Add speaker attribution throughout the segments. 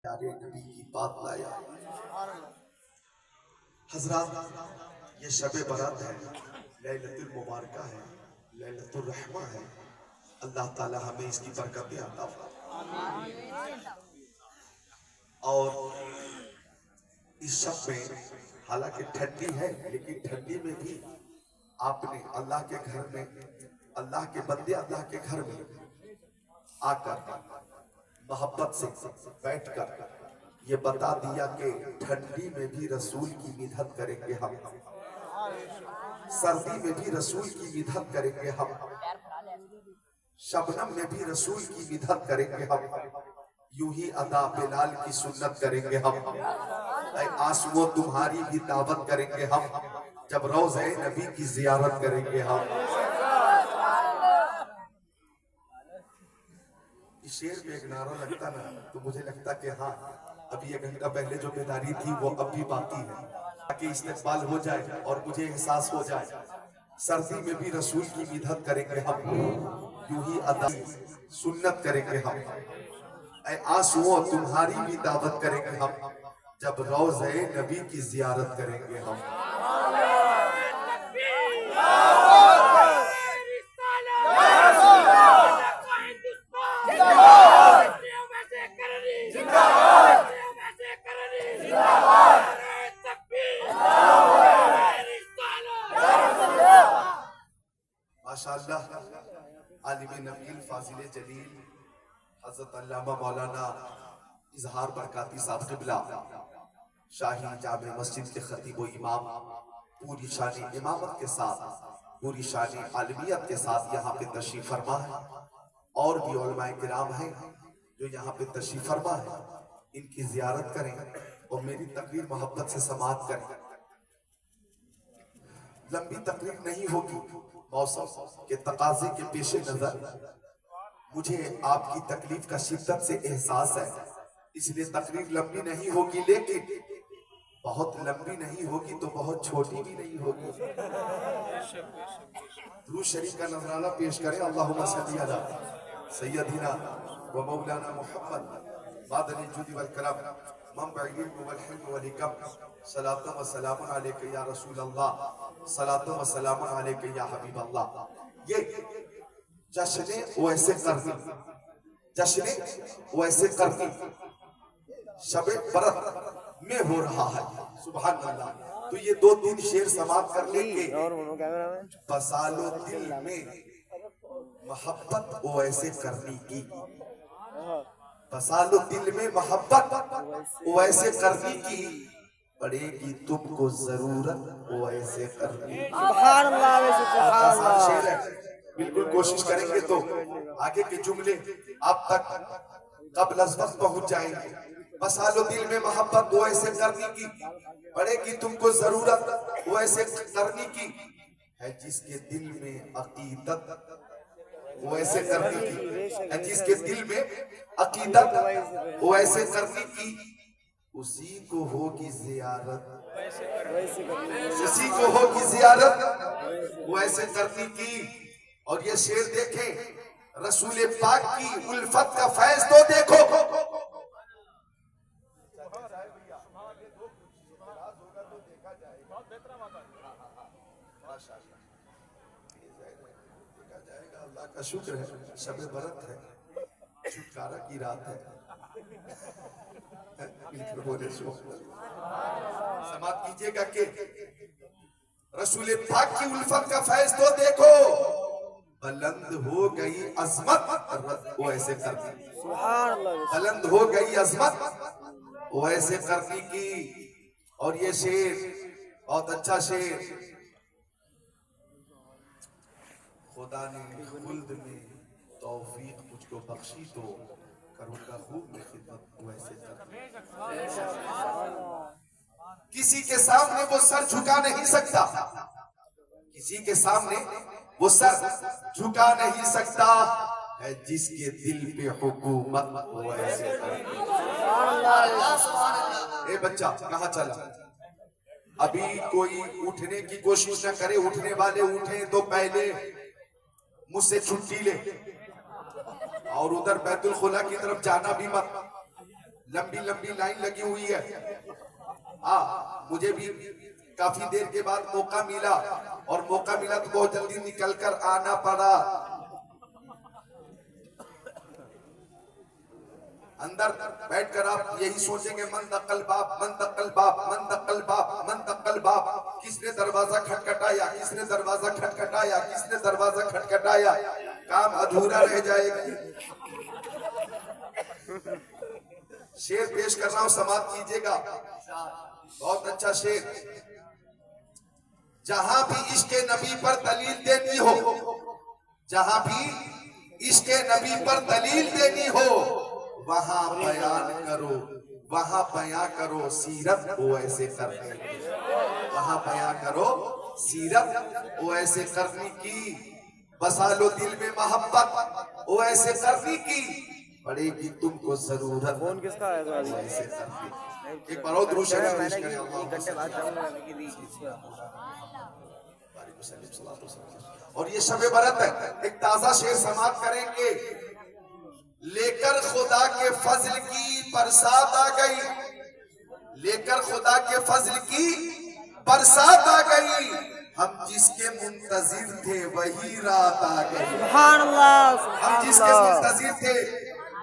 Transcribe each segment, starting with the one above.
Speaker 1: پیارے نبی کی بات لایا۔ حضرات یہ شب برات ہے، لیلۃ المبارکہ ہے، لیلۃ الرحمہ ہے۔ اللہ تعالی ہمیں اس کی برکتیں عطا فرمائے۔ اور اس شب میں حالانکہ ٹھنڈی ہے لیکن ٹھنڈی میں بھی آپ نے اللہ کے گھر میں، اللہ کے بندے اللہ کے گھر میں آ کر محبت سے بیٹھ کر یہ بتا دیا کہ ٹھنڈی میں بھی رسول کی مدحت کریں گے ہم، سردی میں بھی رسول کی مدحت کریں گے ہم، شبنم میں بھی رسول کی مدحت کریں گے ہم، یوں ہی ادا بلال کی سنت کریں گے ہم، اے آنسوؤں تمہاری بھی دعوت کریں گے ہم، جب روضہ نبی کی زیارت کریں گے ہم۔ اس شعر میں ایک نعرہ لگتا نا تو مجھے لگتا کہ ہاں ابھی ایک گھنٹہ پہلے جو بیداری تھی وہ اب بھی باقی ہے، تاکہ استقبال ہو جائے اور مجھے احساس ہو جائے۔ سردی میں بھی رسول کی مدحت کریں گے ہم، یوں ہی ادا سنت کریں گے ہم، اے آنسوؤں تمہاری بھی دعوت کریں گے ہم، جب روضہ نبی کی زیارت کریں گے ہم۔ ماشاءاللہ عالم نبیل فاضل جلیل حضرت علامہ مولانا اظہار برکاتی صاحب قبلہ شاہی جامع مسجد کے خطیب و امام پوری شان امامت کے ساتھ، پوری شان عالمیت کے ساتھ یہاں پہ تشریف فرما ہے، اور بھی علماء کرام ہیں جو یہاں پہ تشریف فرما ہے، ان کی زیارت کریں اور میری تقریر محبت سے سماعت کریں۔ لمبی تقریر نہیں ہوگی، موسم کے تقاضے کے پیش نظر مجھے آپ کی تکلیف کا شدت سے احساس ہے، اس لیے تقریر لمبی نہیں ہوگی، لیکن بہت لمبی نہیں ہوگی تو بہت چھوٹی بھی نہیں ہوگی۔ درود شریف کا نذرانہ پیش کریں۔ اللہم صلی علی سیدنا و مولانا محمد معدن الجود والکرم منبع العلم والحلم والحکم، صلاۃ و سلام علیک یا رسول اللہ، صلاۃ و سلام علیک یا حبیب اللہ۔ یہ جشن ویسے کرنی، جشن ویسے کرنی شب برات میں ہو رہا ہے، سبحان اللہ۔ تو یہ دو تین شعر سماعت کر لیں گے۔ بسالو دل میں محبت ویسے کرنی کی، بسالو دل میں محبت ویسے کرنی کی، پڑے گی تم کو ضرورت ویسے کرنی کی۔
Speaker 2: سبحان اللہ سبحان اللہ۔
Speaker 1: بالکل کوشش کریں گے تو آگے کے جملے آپ تک قبل از وقت پہنچ جائیں گے۔ بسالو دل میں محبت ویسے کرنی کی، پڑے گی تم کو ضرورت ویسے کرنی کی، ہے جس کے دل میں عقیدت ویسے کرنی کی، ہے جس کے دل میں عقیدت ویسے کرنی کی، اسی کو ہوگی زیارت، اسی کو ہوگی زیارت ویسے کرنی کی۔ اور یہ شعر دیکھیں، رسول پاک کی الفت کا فیض تو دیکھو۔ اللہ کا شکر ہے، شب برات ہے، چھٹکارا کی رات ہے۔ سماعت کیجئے گا کہ رسول پاک کی الفت کا فیض تو دیکھو، بلند ہو گئی عظمت ویسے کرنی کی، بلند ہو گئی عظمت ویسے کرنی کی۔ اور یہ شعر بہت اچھا شعر، خدا نے خلد میں توفیق مجھ کو بخشی تو کروں گا خوب میں خدمت ویسے کرنی۔ کسی کے سامنے وہ سر جھکا نہیں سکتا، کسی کے سامنے وہ سر جھکا نہیں سکتا، ہے جس کے دل پہ حکومت ویسے کرنی۔ اے بچہ کہاں چلا؟ ابھی کوئی اٹھنے کی کوشش نہ کرے، اٹھنے والے اٹھیں تو پہلے مجھ سے چھٹی لے، اور ادھر بیت الخلا کی طرف جانا بھی مت، لمبی لمبی لائن لگی ہوئی ہے. مجھے بھی کافی دیر کے بعد موقع ملا اور موقع ملا تو بہت جلدی نکل کر آنا پڑا. اندر بیٹھ کر آپ یہی سوچیں گے من دقل باب من دقل باب من دقل باب من دقل باب. کس نے دروازہ کھٹکھٹایا, کس نے دروازہ کھٹکھٹایا, کس نے دروازہ کھٹکھٹایا. کام ادھورا رہ جائے گا. شعر پیش کر رہا ہوں, سماعت کیجئے گا. بہت اچھا شعر. جہاں بھی عشق نبی پر دلیل دینی ہو, جہاں بھی عشق نبی پر دلیل دینی ہو, وہاں بیان کرو, وہاں بیان کرو سیرت وہ ایسے کرنے کی. وہاں بیان کرو سیرت وہ ایسے کرنے کی. بسا لو دل میں محبت وہ ایسے کرنے کی, پڑے گی تم کو ضرورت
Speaker 2: فون کس کا ہے
Speaker 1: وہ ایسے کرنے کی. ایک بار اور درود شریف پیش کریں. اور یہ شب برات ہے, ایک تازہ شعر سماعت کریں گے. لے کر خدا کے فضل کی برسات آ گئی, لے کر خدا کے فضل کی برسات آ گئی, ہم جس کے منتظر تھے وہی رات آ گئی.
Speaker 2: سبحان اللہ,
Speaker 1: ہم جس کے منتظر تھے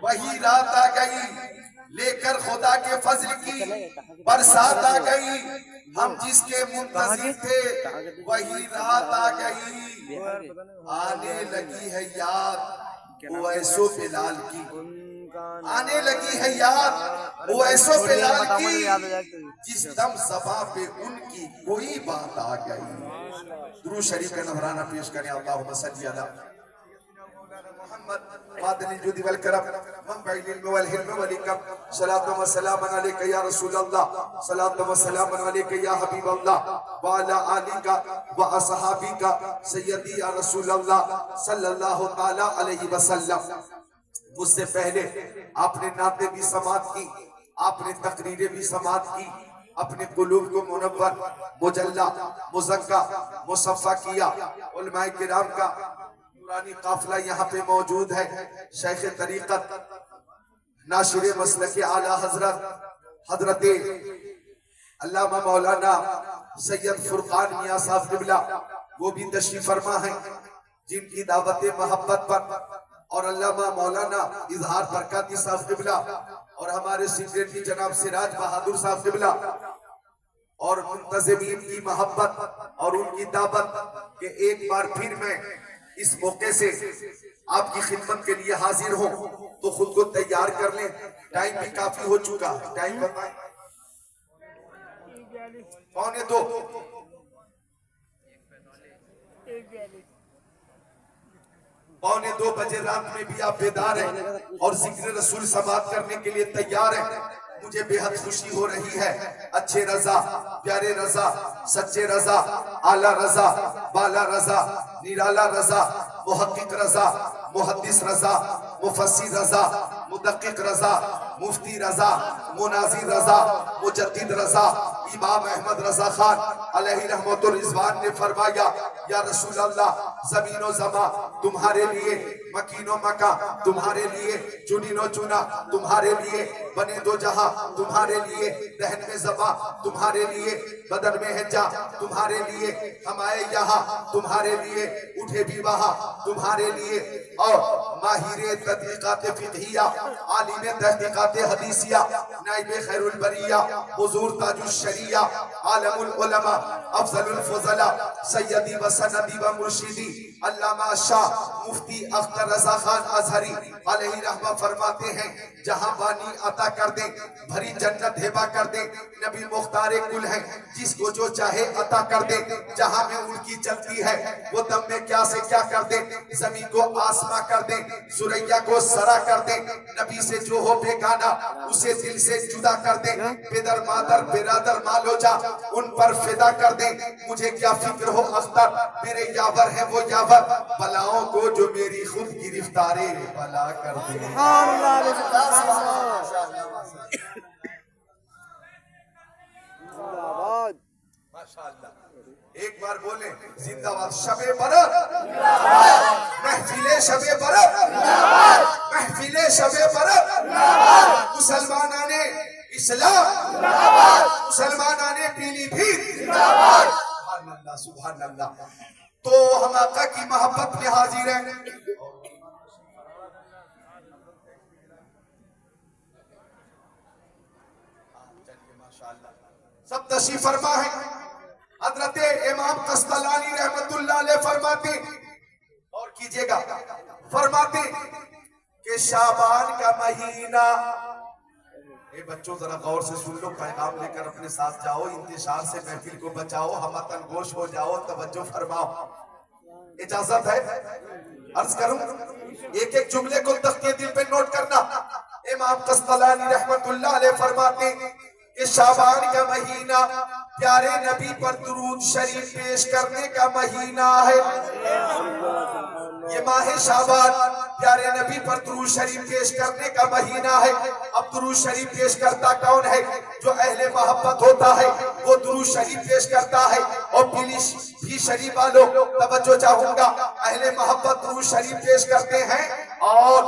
Speaker 1: وہی رات آ گئی. لے کر خدا کے فضل کی برسات آ گئی, ہم جس کے منتظر تھے وہی رات آ گئی. آنے لگی ہے یاد اویس و بلال کی, آنے لگی ہے یاد اویس و بلال کی, جس دم زباں پہ ان کی کوئی بات آ گئی. درود شریف کا نذرانہ پیش کریں. اللہم صلی علی محمد معدن الجود والکرم منبع العلم والحلم والحکم. صلاة و سلام علیکہ یا رسول اللہ, صلاة و سلام علیکہ یا حبیب اللہ, وعلا آلکہ و اصحابکہ سیدی یا رسول اللہ صلی اللہ تعالی علیہ وسلم. مجھ سے پہلے آپ نے نعتیں بھی سماعت کی, آپ نے تقریریں بھی سماعت کی, اپنے قلوب کو منور, مجلہ, مزکہ, مصفہ کیا. علماء کرام کا نورانی قافلہ یہاں پہ موجود ہے. شیخ طریقت ناشر مسلک اعلیٰ حضرت حضرت علامہ مولانا سید فرقان میاں صاحب قبلہ وہ بھی تشریف فرما ہیں, جن کی دعوت محبت پر اور علامہ مولانا اظہار برکاتی صاحب قبلہ اور ہمارے سیکریٹری جناب سراج بہادر صاحب قبلہ اور منتظمین کی محبت اور ان کی دعوت کہ ایک بار پھر میں اس موقع سے آپ کی خدمت کے لیے حاضر ہوں, تو خود کو تیار کر لیں. ٹائم بھی کافی ہو چکا ہے. ٹائم بتائیں. 1:45. 1:45 بجے رات میں بھی آپ بیدار ہیں اور ذکر رسول سماعت کرنے کے لیے تیار ہیں. مجھے بے حد خوشی ہو رہی ہے. اچھے رضا, پیارے رضا, سچے رضا, اعلیٰ رضا, بالا رضا, نرالا رضا, محقق رضا, محدث رضا, مفسر رضا, مدقق رضا, مفتی رضا, مناظر رضا, مجدد رضا, امام احمد رضا خان علیہ رحمت الرضوان نے فرمایا یا رسول اللہ زمین و زمان تمہارے لیے, مکین و مکان تمہارے لیے, چنین و چنا تمہارے لیے, بنے دو جہاں تمہارے لیے, دہن میں زباں تمہارے لیے, بدن میں ہے جا تمہارے لیے, ہم آئے یہاں تمہارے لیے, اٹھے بھی وہاں تمہارے لیے. اور ماہر تحقیقات فقہیہ, عالم تحقیقات حدیثیہ, نائب خیر البریہ, حضور تاج الشریعہ, عالم العلماء, افضل الفضلاء, سیدی و سندی و مرشدی علامہ شاہ مفتی اختر رضا خان ازہری علیہ رحمہ فرماتے ہیں جہاں بانی عطا کر دیں بھری جنت ہبہ کر دیں, نبی مختار کل ہیں جس کو جو چاہے عطا کر دیں. جہاں میں ان کی چلتی ہے وہ دم میں کیا سے کیا کر دیں, زمین کو آسماں کر دیں, سریا کو سرا کر دیں, نبی سے جو ہو بیگانہ اسے دل سے جدا کر دیں, پدر مادر برادر مالو جا ان پر فدا کر دیں. مجھے کیا فکر ہو اختر, میرے یاور ہے وہ یاور, بلاؤں کو جو میری خود گرفتارے بلا کر دیں. ماشاءاللہ. ایک بار بولیں زندہ باد شب برات، محفل شب برات، محفل شب برات، مسلمانان اسلام، مسلمانان پیلی بھیت، سبحان اللہ سبحان اللہ۔ تو ہم آقا کی محبت میں حاضر ہیں۔ سب تشریف فرما ہے۔ حضرت امام قسطلانی رحمت اللہ علیہ فرماتے، اور کیجئے گا، فرماتے کہ شعبان کا مہینہ، اے بچوں ذرا غور سے سن لو، پیغام لے کر اپنے ساتھ جاؤ، انتشار سے محفل کو بچاؤ، ہمتن گوش ہو جاؤ، توجہ فرماؤ۔ اجازت ہے عرض کروں؟ ایک ایک جملے کو تختے دل پہ نوٹ کرنا۔ امام قسطلانی رحمت اللہ علیہ فرماتے کہ شعبان کا مہینہ پیارے نبی پر درود شریف پیش کرنے کا مہینہ ہے۔ یہ ماہ شعبان پیارے نبی پر درود شریف پیش کرنے کا مہینہ ہے۔ اب درود شریف پیش کرتا کون ہے؟ جو اہل محبت ہوتا ہے وہ درود شریف پیش کرتا ہے۔ اور پلیس بھی شریف والوں توجہ چاہوں گا، اہل محبت درود شریف پیش کرتے ہیں، اور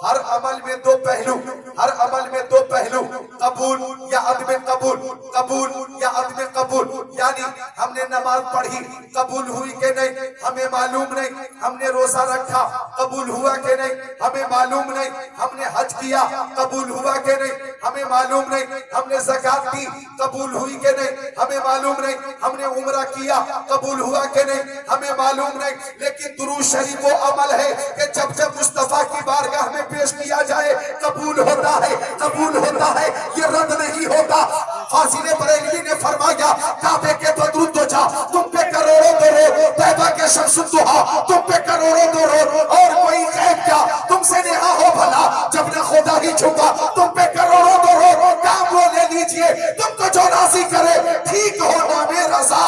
Speaker 1: ہر عمل میں دو پہلو، ہر عمل میں دو پہلو، قبول یا عدم قبول، قبول یا عدم قبول۔ یعنی ہم نے نماز پڑھی، قبول ہوئی کہ نہیں ہمیں معلوم نہیں، ہم نے روزہ رکھا، قبول ہوا کہ نہیں ہمیں معلوم نہیں، ہم نے حج کیا، قبول ہوا کہ نہیں ہمیں معلوم نہیں، ہم نے زکوٰۃ دی، قبول ہوئی کہ نہیں ہمیں معلوم نہیں، ہم نے عمرہ کیا، قبول ہوا کہ نہیں ہمیں معلوم نہیں۔ لیکن درود شریف وہ عمل ہے کہ جب جب مصطفیٰ کی بارگاہ میں پیش کیا جائے قبول ہوتا ہے، قبول ہوتا ہے، یہ رد نہیں ہوتا۔ فاضل بریلوی نے فرمایا کعبے کے بدرود تو جا، تم پہ کروڑوں درود، طیبہ کے شمس الضحیٰ تم پہ کروڑوں درود، اور کوئی غیب کیا تم سے نہا ہو بھلا، جب نہ خدا ہی چھپا تم پہ کروڑوں درود۔ کام وہ لے لیجئے تم کو جو راضی کرے، ٹھیک ہو نام رضا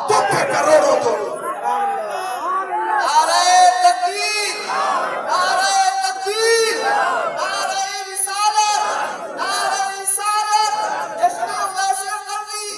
Speaker 1: تم پہ کروڑوں درود۔
Speaker 2: نعرہ تکبیر، نعرہ تکبیر، نعرہ رسالت، نعرہ رسالت، جشن ویسے قرضی۔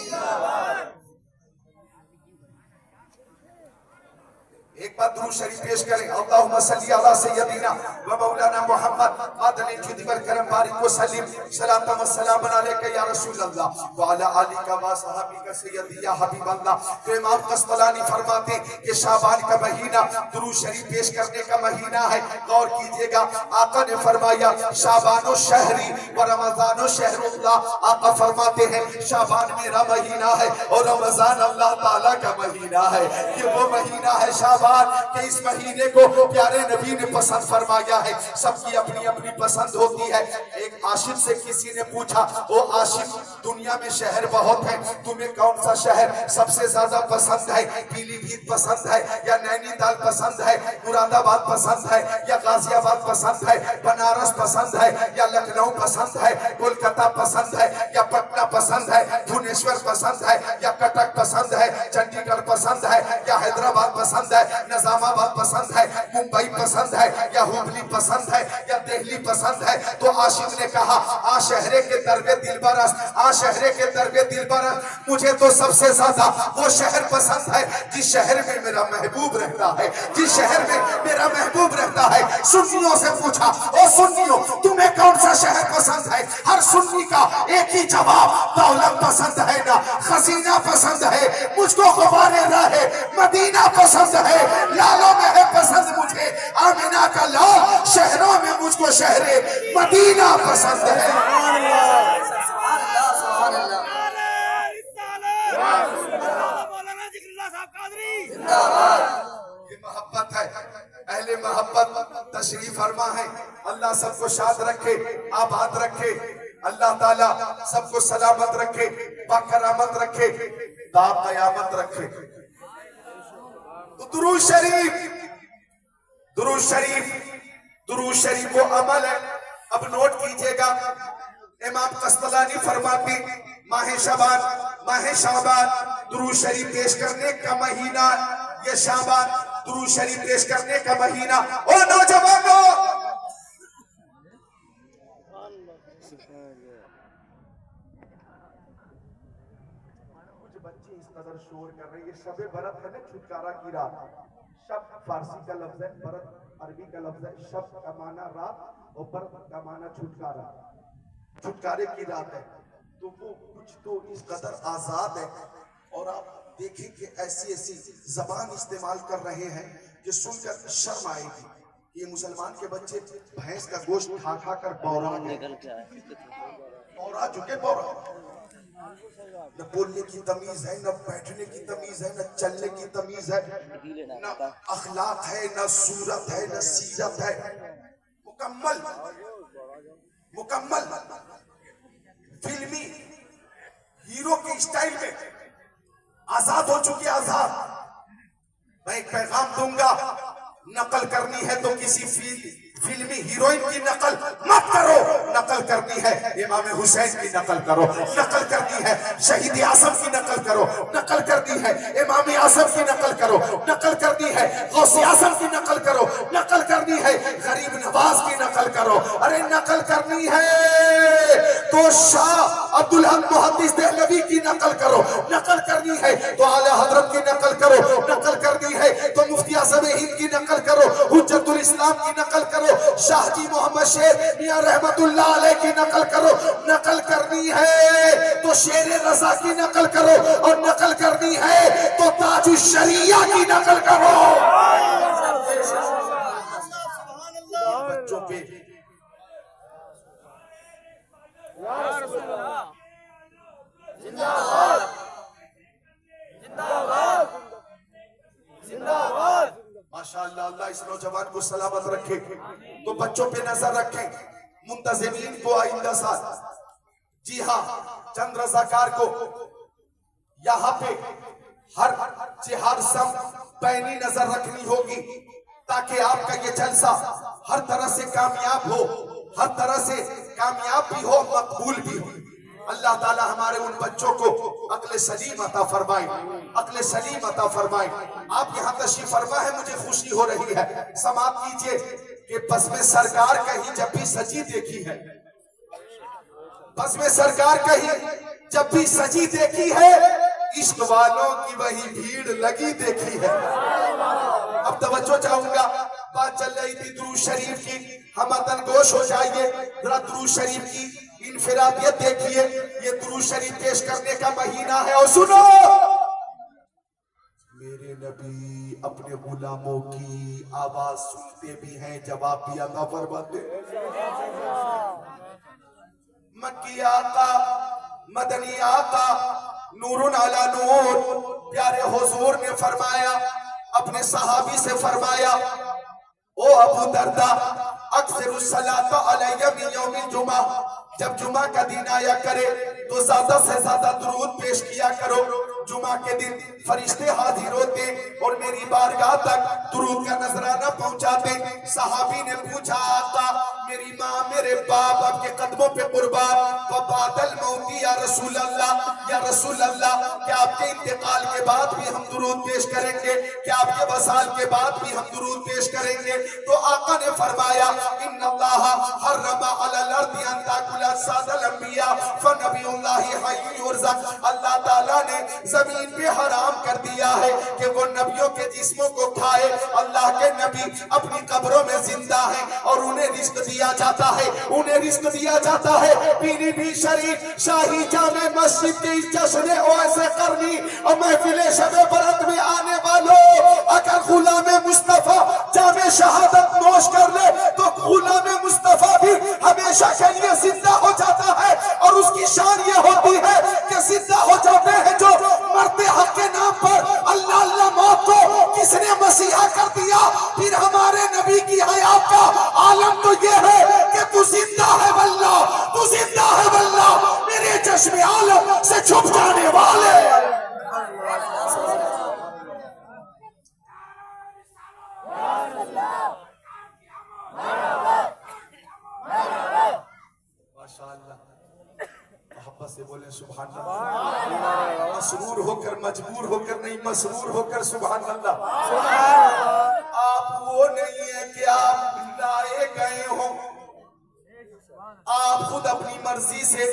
Speaker 1: ایک بات درود شریف پیش کریں، اللہم صلی علی سیدنا و مولانا محمد عادل الجود والکرم بارک وسلم، صلاۃ و سلام علیک یا رسول اللہ وعلی آلک و صحابک سیدی یا حبیب اللہ۔ تو امام قسطلانی فرماتے کہ شعبان کا مہینہ درود شریف پیش کرنے کا مہینہ ہے۔ غور کیجئے گا، آقا نے فرمایا شعبان شہری و رمضان شہر اللہ۔ آقا فرماتے ہیں شعبان میرا مہینہ ہے اور رمضان اللہ تعالیٰ کا مہینہ ہے۔ یہ وہ مہینہ ہے شعبان کہ اس مہینے کو پیارے نبی نے پسند فرمایا ہے۔ سب کی اپنی اپنی پسند ہوتی ہے۔ ایک عاشق سے کسی نے پوچھا، وہ عاشق دنیا میں شہر بہت ہیں، تمہیں کون سا شہر سب سے زیادہ پسند ہے؟ پیلی بھیت پسند ہے یا نینی تال پسند ہے، مراد آباد پسند ہے یا غازی آباد پسند ہے، بنارس پسند ہے یا لکھنؤ پسند ہے، کولکتہ پسند ہے یا پٹنہ پسند ہے، بھونیشور پسند ہے یا کٹک پسند ہے، چنڈی گڑھ پسند ہے یا حیدرآباد پسند ہے، نظام آباد پسند ہے، ممبئی پسند ہے یا ہبلی پسند ہے یا دہلی پسند ہے؟ تو عاشق نے کہا آ شہرے کے درب دلبرس، آ شہرے کے درب دلبرس، مجھے تو سب سے زیادہ وہ شہر پسند ہے جس شہر میں میرا محبوب رہتا ہے، جس شہر میں میرا محبوب رہتا ہے۔ سنیوں سے پوچھا، او سنیوں تمہیں کون سا شہر پسند ہے؟ ہر سنی کا ایک ہی جواب، دولت پسند ہے نا خزینہ پسند ہے، مجھ کو غبار راہ مدینہ پسند ہے، لالوں میں ہے پسند مجھے آمینہ کا لال، شہروں میں مجھ کو شہر مدینہ پسند ہے۔ یہ محبت ہے، اہل محبت تشریف فرما ہے۔ اللہ سب کو شاد رکھے، آباد رکھے، اللہ تعالیٰ سب کو سلامت رکھے، باکرامت رکھے، تا قیامت رکھے۔ تو درود شریف، درود شریف، درود شریف وہ عمل ہے۔ اب نوٹ کیجئے گا، امام قسطلانی فرماتے ماہ شعبان، ماہ شعبان درود شریف پیش کرنے کا مہینہ، یہ شعبان درود شریف پیش کرنے کا مہینہ۔ او نوجوانوں، بچے اس قدر شور کر رہے ہیں. یہ شب برت ہے نا, چھٹکارا کی رات. شب فارسی کا لفظ ہے, برت عربی کا لفظ ہے. شب کا معنی رات اور برت کا معنی چھٹکارا, چھٹکارے کی رات ہے. تو وہ کچھ تو اس قدر آزاد ہے, اور آپ دیکھیں کہ ایسی ایسی زبان استعمال کر رہے ہیں کہ سن کر شرم آئے گی. یہ مسلمان کے بچے بھینس کا گوشت کھا کھا کر بورا گئے, بورا چکے, بورا. نہ بولنے کی تمیز ہے, نہ بیٹھنے کی تمیز ہے, نہ چلنے کی تمیز ہے, نہ اخلاق ہے, نہ صورت ہے, نہ سیرت ہے. مکمل مکمل فلمی ہیرو کے اسٹائل میں آزاد ہو چکی. آزاد. میں ایک پیغام دوں گا, نقل کرنی ہے تو کسی فلمی ہیروئن کی نقل مت کرو. نقل کرنی ہے امام حسین کی نقل کرو, نقل کرنی ہے شہید اعظم کی نقل کرو, نقل کرنی ہے امام اعظم کی نقل کرو, نقل کرنی ہے غوث اعظم کی نقل کرو, نقل کرنی ہے غریب نواز کی نقل کرو. ارے نقل کرنی ہے تو شاہ عبدالحق محدث دہلوی کی نقل کرو, نقل کرنی ہے تو اعلی حضرت کی نقل کرو, نقل کرنی ہے تو مفتی اعظم ہند کی نقل کرو, حجت الاسلام کی نقل کرو, شاہ جی محمد شیر میاں رحمت اللہ علیہ کی نقل کرو. نقل کرنی ہے تو شیر رضا کی نقل کرو, اور نقل کرنی ہے تو تاج الشریعہ کی نقل کرو. بچوں پہ ماشاءاللہ اللہ اس نوجوان کو سلامت رکھے. تو بچوں پہ نظر رکھیں, منتظمین کو آئندہ سال, جی ہاں چند رضاکار کو یہاں پہ ہر سم پینی نظر رکھنی ہوگی, تاکہ آپ کا یہ جلسہ ہر طرح سے کامیاب ہو, ہر طرح سے کامیاب بھی ہو, مقبول بھی ہو. اللہ تعالی ہمارے ان بچوں کو عقل سلیم عطا فرمائے, عقل سلیم عطا فرمائے. آپ یہاں تشریف فرما ہے, مجھے خوشی ہو رہی ہے. سماعت کیجئے کہ بزم سرکار کہیں جب بھی سجی دیکھی ہے, بزم سرکار کہیں جب بھی سجی دیکھی ہے, عشق والوں کی وہی بھیڑ لگی دیکھی ہے. اب توجہ چاہوں گا, بات چل رہی تھی درود شریف کی, ہم وطن گوش ہو جائیے, ذرا درود شریف کی انفرادیت دیکھیے. یہ درود شریف پیش کرنے کا مہینہ ہے, اور سنو میرے نبی اپنے غلاموں کی آواز سنتے بھی ہیں, جواب بھی عطا فرماتے. مکی آقا, مدنی آقا, نور علی نور, پیارے حضور نے فرمایا, اپنے صحابی سے فرمایا, او ابو دردہ اکثر الصلاۃ علیہ من یوم الجمعہ, جب جمعہ کا دن آیا کرے تو زیادہ سے زیادہ درود پیش کیا کرو. جمعہ کے دن فرشتے حاضر ہوتے اور میری بارگاہ تک درود کا نذرانہ پہنچاتے. صحابی نے پوچھا, آقا میری ماں میرے باپ آپ کے قدموں پہ قربان, وبعد الموت یا رسول اللہ, یا رسول اللہ کیا آپ کے انتقال کے بعد بھی ہم درود پیش کریں گے, کیا آپ کے وصال کے بعد بھی ہم درود پیش کریں گے؟ تو آقا نے فرمایا, ان اللہ حرم علی الارض ان تاکل اجساد الانبیاء فنبی اللہ حی یرزق. اللہ تعالیٰ نے زمین پہ حرام کر دیا ہے کہ وہ نبیوں کے جسموں کو کھائے. اللہ کے نبی اپنی قبروں میں زندہ ہیں اور انہیں رزق دیا جاتا ہے, انہیں رزق دیا جاتا ہے. پیلی بھی شریف شاہی جامع مسجد کے اس جشن اویسے کرنی اور محفل شب برات میں آنے والوں, اگر غلام مصطفیٰ جامع شہادت نوش کر لے تو غلام مصطفیٰ بھی ہمیشہ کے لیے زندہ ہو جاتا ہے. اور اس کی شان یہ ہوتی ہے کہ زندہ ہو جاتے ہیں جو مرتے حق کے نام پر. اللہ اللہ موت کو کس نے مسیحا کر دیا؟ پھر ہمارے نبی کی حیات کا عالم تو یہ ہے کہ تو زندہ ہے واللہ, تو زندہ ہے واللہ, میرے چشم عالم سے چھپ جانے والے. ماشاءاللہ, محبت سے بولیں سبحان اللہ. مسرور ہو کر, مجبور ہو کر نہیں, مسرور ہو کر سبحان اللہ. آپ وہ نہیں ہے کہ آپ لائے گئے ہوں, آپ خود اپنی مرضی سے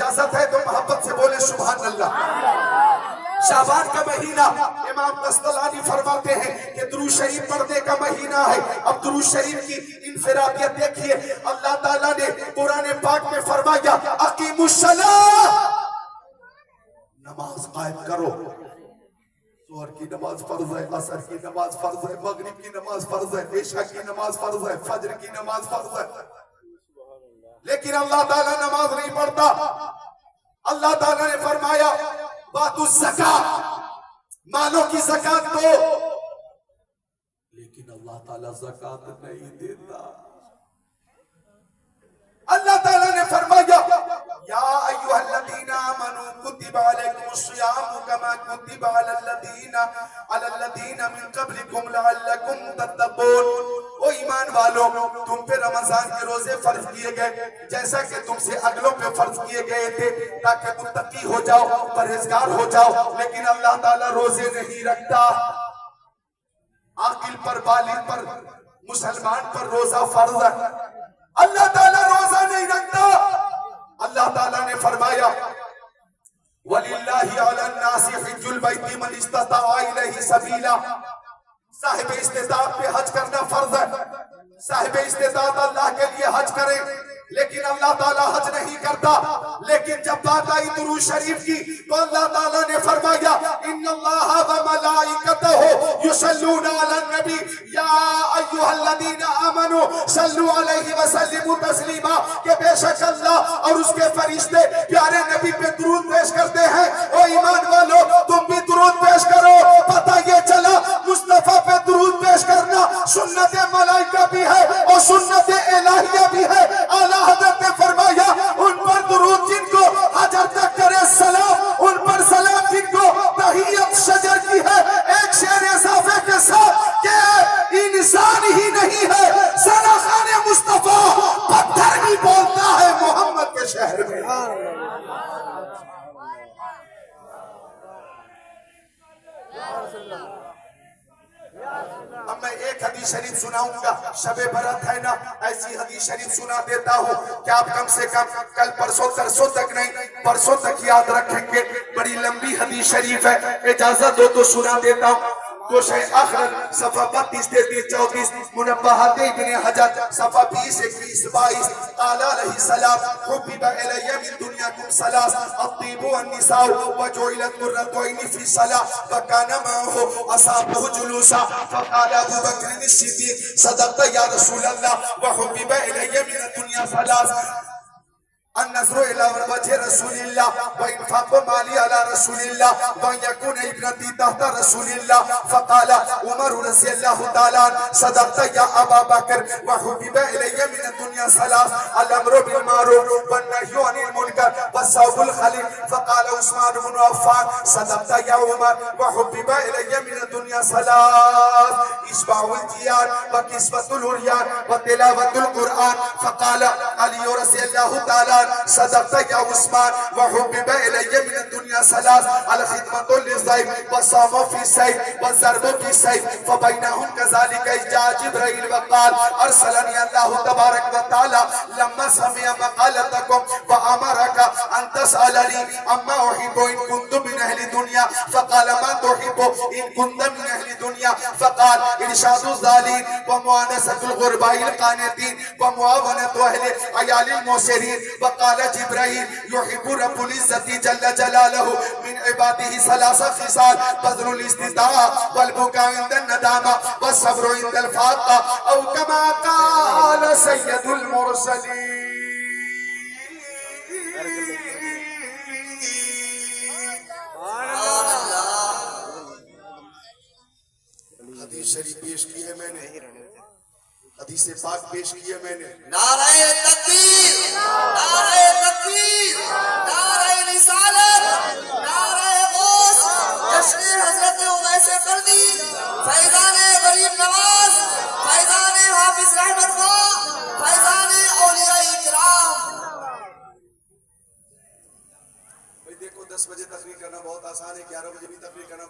Speaker 1: اجازت ہے تو محبت سے بولے سبحان اللہ۔ شعبان کا مہینہ امام قسطلانی فرماتے ہیں کہ درود شریف پڑھنے کا مہینہ ہے۔ اب درود شریف کی انفرادیت دیکھیے، اللہ تعالیٰ نے قرآن پاک میں فرمایا اقیموا الصلاۃ، نماز قائم کرو۔ ظہر کی نماز فرض ہے، عصر کی نماز فرض ہے، مغرب کی نماز فرض ہے، عشاء کی نماز فرض ہے، فجر کی نماز فرض ہے، لیکن اللہ تعالیٰ نماز نہیں پڑھتا۔ اللہ تعالیٰ نے فرمایا باتو الزکاۃ، مالوں کی زکاة دو، لیکن اللہ تعالیٰ زکاة نہیں دیتا۔ اللہ تعالیٰ نے فرمایا یا ایوہ الذین آمنوا کتب علیکم الصیام کما کتب علی الذین من قبلکم لعلکم تتقون۔ او ایمان والو، تم پہ رمضان کے روزے فرض کیے گئے جیسا کہ تم سے اگلوں پہ فرض کیے گئے تھے تاکہ متقی ہو جاؤ، پرہیزگار ہو جاؤ، لیکن اللہ تعالیٰ روزے نہیں رکھتا۔ عاقل پر، بالغ پر، مسلمان پر روزہ فرض ہے، اللہ تعالیٰ روزہ نہیں رکھتا۔ اللہ تعالیٰ نے فرمایا وَلِلَّهِ عَلَى النَّاسِ حِجُّ الْبَيْتِ مَنِ اسْتَطَاعَ إِلَيْهِ سَبِيلًا، صاحب استطاعت پہ حج کرنا فرض ہے۔ صاحب استطاعت اللہ کے لیے حج کریں، لیکن اللہ تعالیٰ حج نہیں کرتا۔ لیکن جب بات آئی درود شریف کی تو اللہ تعالیٰ نے فرمایا ان اللہ وملائکتہ یصلون علی النبی یا ایھا الذین آمنوا صلوا علیہ وسلموا تسلیما، کہ بے شک اللہ اور اس کے فرشتے پیارے نبی پہ درود پیش کرتے ہیں۔ او ایمان والو، تم بھی درود پیش کرو۔ پتہ یہ چلا مصطفیٰ پہ درود پیش کرنا سنت ملائکہ بھی ہے اور سنت الہیہ بھی ہے۔ اعلیٰ حضرت نے فرمایا ان پر درود جن کو حجر تک کرے سلام، ان پر سلام جن کو تحیت شجر کی ہے، ایک شعر اضافے کے ساتھ کہ انسان ہی نہیں ہے سراخان مصطفیٰ، پتھر بھی بولتا ہے محمد کے شہر میں۔ اب میں ایک حدیث شریف سناؤں گا، شب برات ہے نا، ایسی حدیث شریف سنا دیتا ہوں کہ آپ کم سے کم کل پرسوں تک نہیں، پرسوں تک یاد رکھیں گے۔ بڑی لمبی حدیث شریف ہے، اجازت دو تو سنا دیتا ہوں۔ کوشش آخر صفحہ 32 33 34 منبہات ابن حجر صفحہ 20 21 22 قال علیہ السلام حبب الی من دنیاکم ثلاث الطیب والنساء وجعلت قرۃ عینی فی الصلاۃ وکان معه اصحابہ جلوسا فقال ابو بکر الصدیق صدقت یا رسول اللہ وحبب الی من الدنیا ثلاث النظر الى وجه رسول الله وانفاق مالي على رسول الله وان يكون ابنتي تحت رسول الله فقال عمر رضي الله تعالى صدقت يا ابا بكر وحبب الي من الدنيا ثلاث الامر بالمعروف والنهي عن المنكر والصوم الخليل فقال عثمان بن عفان صدقت يا عمر وحبب الي من الدنيا ثلاث اشباع الجيار وكسوة العريان وتلاوة القرآن فقال علي رضي الله تعالى صدقت يا عثمان وحبب إلي من الدنيا ثلاث الخدمة للضيف والصوم في السيف والضرب في السيف فبينهم كذلك إذ جاء جبريل وقال أرسلني الله تبارك وتعالى لما سمع مقالتكم وأمرك أن تسألني أما أحب إن كنت من أهل الدنيا فقال ما تحب إن كنت من أهل الدنيا فقال إرشاد الضالين ومؤانسة الغرباء القانتين ومعاونة أهل عيال المعسرين وقال جبرائيل يحب رب العزة جل جلاله من عباده ثلاث خصال بذل الاستطاعة والبكاء عند الندامة والصبر عند الفاقة أو كما قال سيد المرسلين۔ حدیث شریف پیش کی ہے میں نے، حدیث پاک پیش کی ہے میں نے۔
Speaker 2: نعرہ تکبیر، نعرہ تکبیر، نعرہ رسالت، نعرہ غوث، جشن حضرت اویس قرنی، فیضان غریب نواز، فیضان حافظ رحمت خان، فیضان اولیاء اکرام۔
Speaker 1: بھئی دیکھو 10 بجے تقریر کرنا بہت آسان ہے، 11 بجے بھی تقریر کرنا